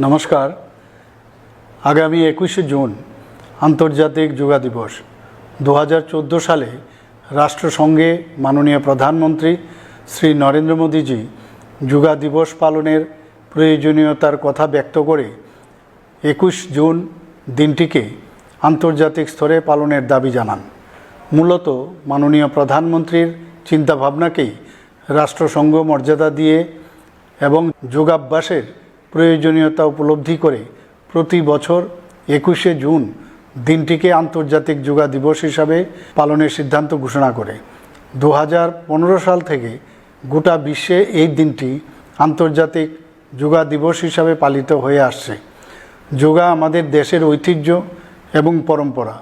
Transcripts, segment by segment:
নমস্কার। আগামী 21শে জুন আন্তর্জাতিক যোগা দিবস। 2014 সালে রাষ্ট্রসংঘে মাননীয় প্রধানমন্ত্রী শ্রী নরেন্দ্র মোদীজি যোগা দিবস পালনের প্রয়োজনীয়তার কথা ব্যক্ত করে 21 জুন দিনটিকে আন্তর্জাতিক স্তরে পালনের দাবি জানান। মূলত মাননীয় প্রধানমন্ত্রীর চিন্তাভাবনাকেই রাষ্ট্রসংঘ মর্যাদা দিয়ে এবং যোগাভ্যাসের প্রয়োজনীয়তা উপলব্ধি করে প্রতি বছর 21শে জুন দিনটিকে আন্তর্জাতিক যোগা দিবস হিসাবে পালনের সিদ্ধান্ত ঘোষণা করে। 2015 সাল থেকে গোটা বিশ্বে এই দিনটি আন্তর্জাতিক যোগা দিবস হিসাবে পালিত হয়ে আসছে। যোগা আমাদের দেশের ঐতিহ্য এবং পরম্পরা।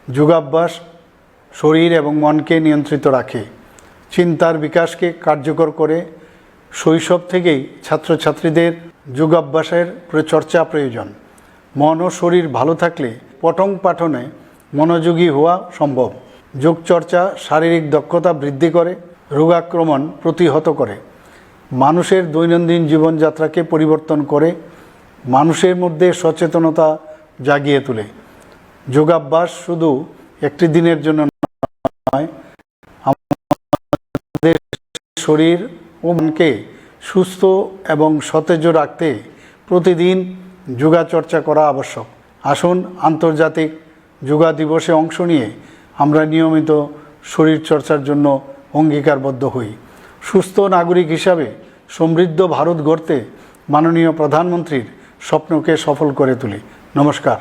যোগাভ্যাস শরীর এবং মনকে নিয়ন্ত্রিত রাখে, চিন্তার বিকাশকে কার্যকর করে। শৈশব থেকেই ছাত্রছাত্রীদের যোগাভ্যাসের চর্চা প্রয়োজন। মন ও শরীর ভালো থাকলে পঠন পাঠনে মনোযোগী হওয়া সম্ভব। যোগচর্চা শারীরিক দক্ষতা বৃদ্ধি করে, রোগাক্রমণ প্রতিহত করে, মানুষের দৈনন্দিন জীবনযাত্রাকে পরিবর্তন করে, মানুষের মধ্যে সচেতনতা জাগিয়ে তোলে। যোগাভ্যাস শুধু একটি দিনের জন্য নয়, আমাদের শরীর ও মনকে সুস্থ এবং সতেজ রাখতে প্রতিদিন যোগা চর্চা করা আবশ্যক। আসুন আন্তর্জাতিক যোগা দিবসে অংশ নিয়ে আমরা নিয়মিত শরীর চর্চার জন্য অঙ্গীকারবদ্ধ হই। সুস্থ নাগরিক হিসাবে সমৃদ্ধ ভারত গড়তে মাননীয় প্রধানমন্ত্রীর স্বপ্নকে সফল করে তুলি। নমস্কার।